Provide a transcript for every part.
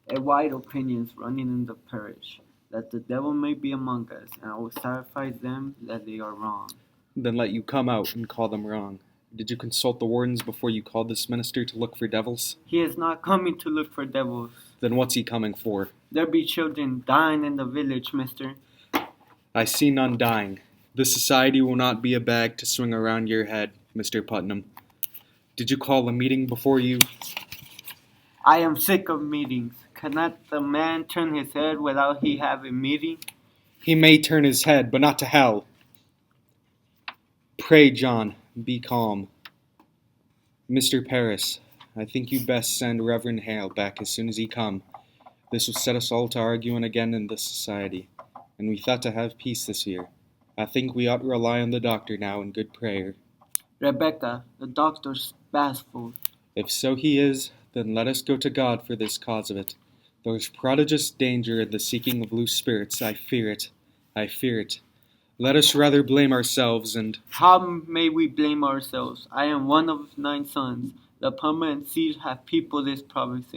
A wide opinions running in the parish, that the devil may be among us, and I will satisfy them that they are wrong. Then let you come out and call them wrong. Did you consult the wardens before you called this minister to look for devils? He is not coming to look for devils. Then what's he coming for? There be children dying in the village, mister. I see none dying. This society will not be a bag to swing around your head, Mr. Putnam. Did you call a meeting before you? I am sick of meetings. Cannot the man turn his head without he have a meeting? He may turn his head, but not to hell. Pray, John, be calm. Mr. Paris, I think you'd best send Reverend Hale back as soon as he come. This will set us all to arguing again in this society, and we thought to have peace this year. I think we ought to rely on the doctor now in good prayer. Rebecca, the doctor's bashful. If so he is, then let us go to God for this cause of it. There's prodigious danger in the seeking of loose spirits. I fear it. I fear it. Let us rather blame ourselves and... How may we blame ourselves? I am one of 9 sons. The permanent seed have peopled this province.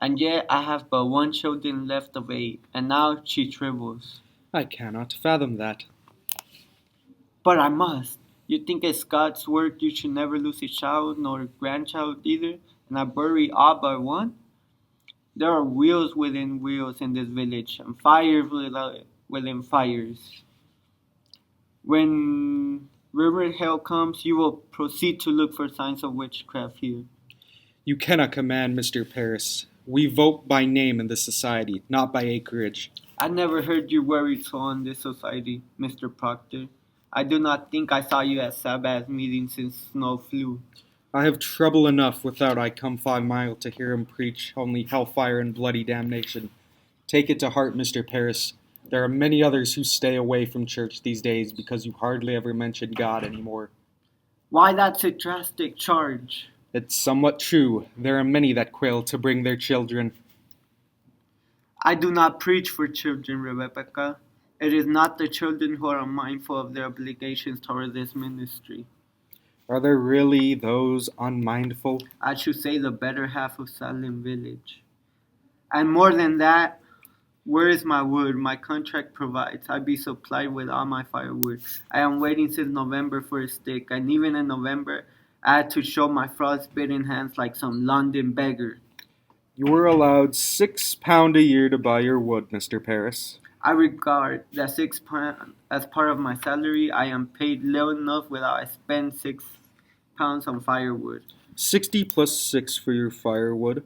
And yet I have but 1 children left of 8, and now she trembles. I cannot fathom that. But I must. You think it's God's work you should never lose a child nor a grandchild either, and I bury all but 1? There are wheels within wheels in this village, and fires within fires. When River Hell comes, you will proceed to look for signs of witchcraft here. You cannot command, Mr. Paris. We vote by name in this society, not by acreage. I never heard you worried so on this society, Mr. Proctor. I do not think I saw you at Sabbath meeting since snow flew. I have trouble enough without I come 5 miles to hear him preach only hellfire and bloody damnation. Take it to heart, Mr. Paris. There are many others who stay away from church these days because you hardly ever mention God anymore. Why, that's a drastic charge. It's somewhat true. There are many that quail to bring their children. I do not preach for children, Rebecca. It is not the children who are unmindful of their obligations toward this ministry. Are there really those unmindful? I should say the better half of Salem Village. And more than that, where is my wood? My contract provides. I be supplied with all my firewood. I am waiting since November for a stick, and even in November, I had to show my frostbitten hands like some London beggar. You were allowed £6 a year to buy your wood, Mr. Paris. I regard that £6 as part of my salary. I am paid little enough without I spend £6 on firewood. 60 plus 6 for your firewood.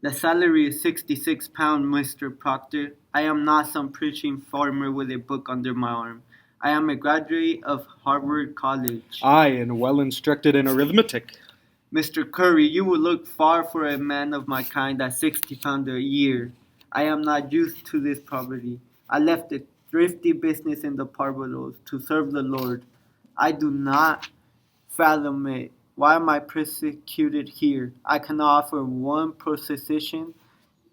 The salary is £66, Mr. Proctor. I am not some preaching farmer with a book under my arm. I am a graduate of Harvard College. Aye, and well instructed in arithmetic. Mr. Curry, you will look far for a man of my kind at £60 a year. I am not used to this poverty. I left a thrifty business in the Parvalos to serve the Lord. I do not fathom it. Why am I persecuted here? I cannot offer 1 proposition,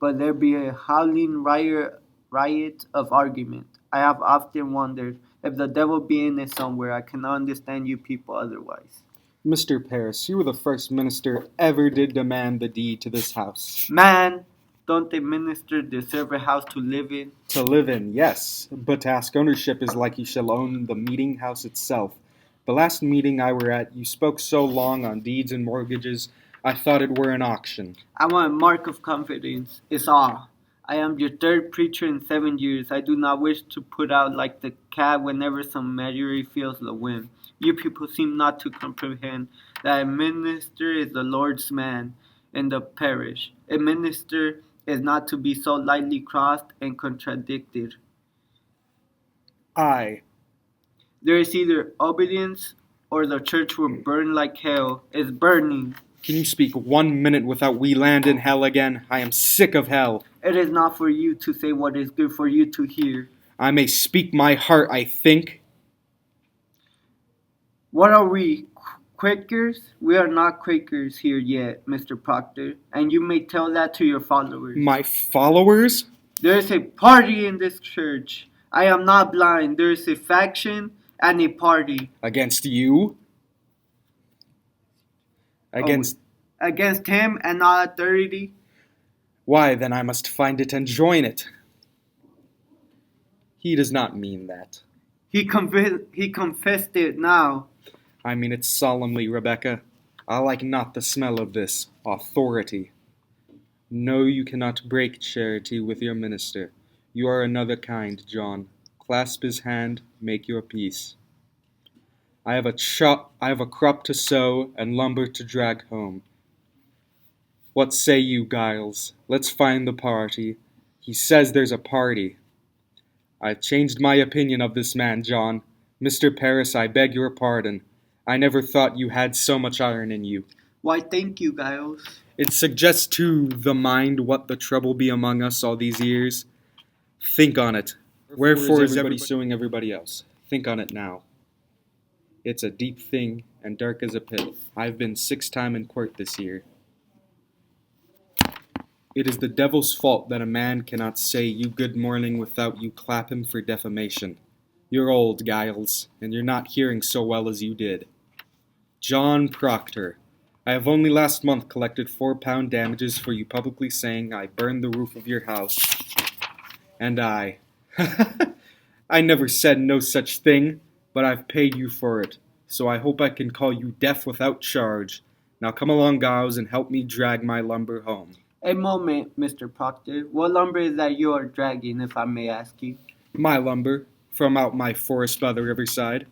but there be a howling riot of argument. I have often wondered if the devil be in it somewhere. I cannot understand you people otherwise. Mr. Paris, you were the first minister ever did demand the deed to this house. Man, don't a minister deserve a house to live in? To live in, yes, but to ask ownership is like you shall own the meeting house itself. The last meeting I were at, you spoke so long on deeds and mortgages, I thought it were an auction. I want a mark of confidence, is all. I am your 3rd preacher in 7 years. I do not wish to put out like the cat whenever some measure feels the wind. You people seem not to comprehend that a minister is the Lord's man in the parish. A minister is not to be so lightly crossed and contradicted. Aye. There is either obedience or the church will burn like hell. It's burning. Can you speak 1 minute without we land in hell again? I am sick of hell. It is not for you to say what is good for you to hear. I may speak my heart, I think. What are we, Quakers? We are not Quakers here yet, Mr. Proctor, and you may tell that to your followers. My followers? There is a party in this church. I am not blind. There is a faction and a party. Against you? Against him and all authority? Why, then I must find it and join it. He does not mean that. He confessed it now. I mean it solemnly, Rebecca. I like not the smell of this authority. No, you cannot break charity with your minister. You are another kind, John. Clasp his hand, make your peace. I have a crop to sow and lumber to drag home. What say you, Giles? Let's find the party. He says there's a party. I've changed my opinion of this man, John. Mr. Paris, I beg your pardon. I never thought you had so much iron in you. Why, thank you, Giles. It suggests to the mind what the trouble be among us all these years. Think on it. Wherefore is everybody suing everybody else? Think on it now. It's a deep thing and dark as a pit. I've been 6 times in court this year. It is the devil's fault that a man cannot say you good morning without you clap him for defamation. You're old, Giles, and you're not hearing so well as you did. John Proctor, I have only last month collected £4 damages for you publicly saying I burned the roof of your house. And I never said no such thing, but I've paid you for it, so I hope I can call you deaf without charge. Now come along, Giles, and help me drag my lumber home. A moment, Mr. Proctor. What lumber is that you are dragging, if I may ask you? My lumber, from out my forest by the riverside.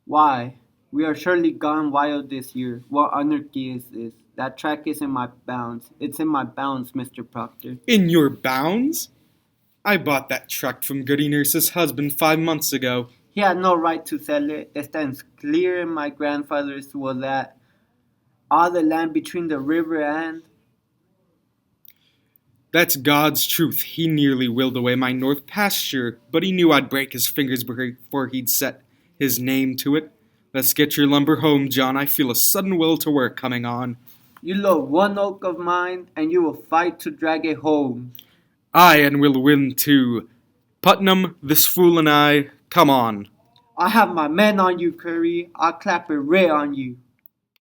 Why? We are surely gone wild this year. What anarchy is this? That track is in my bounds. It's in my bounds, Mr. Proctor. In your bounds? I bought that tract from Goody Nurse's husband 5 months ago. He had no right to sell it. It stands clear in my grandfather's will that all the land between the river and... That's God's truth. He nearly willed away my north pasture, but he knew I'd break his fingers before he'd set his name to it. Let's get your lumber home, John. I feel a sudden will to work coming on. You love one oak of mine, and you will fight to drag it home. Aye, and we'll win too. Putnam, this fool and I, come on. I have my men on you, Curry. I'll clap a ray on you.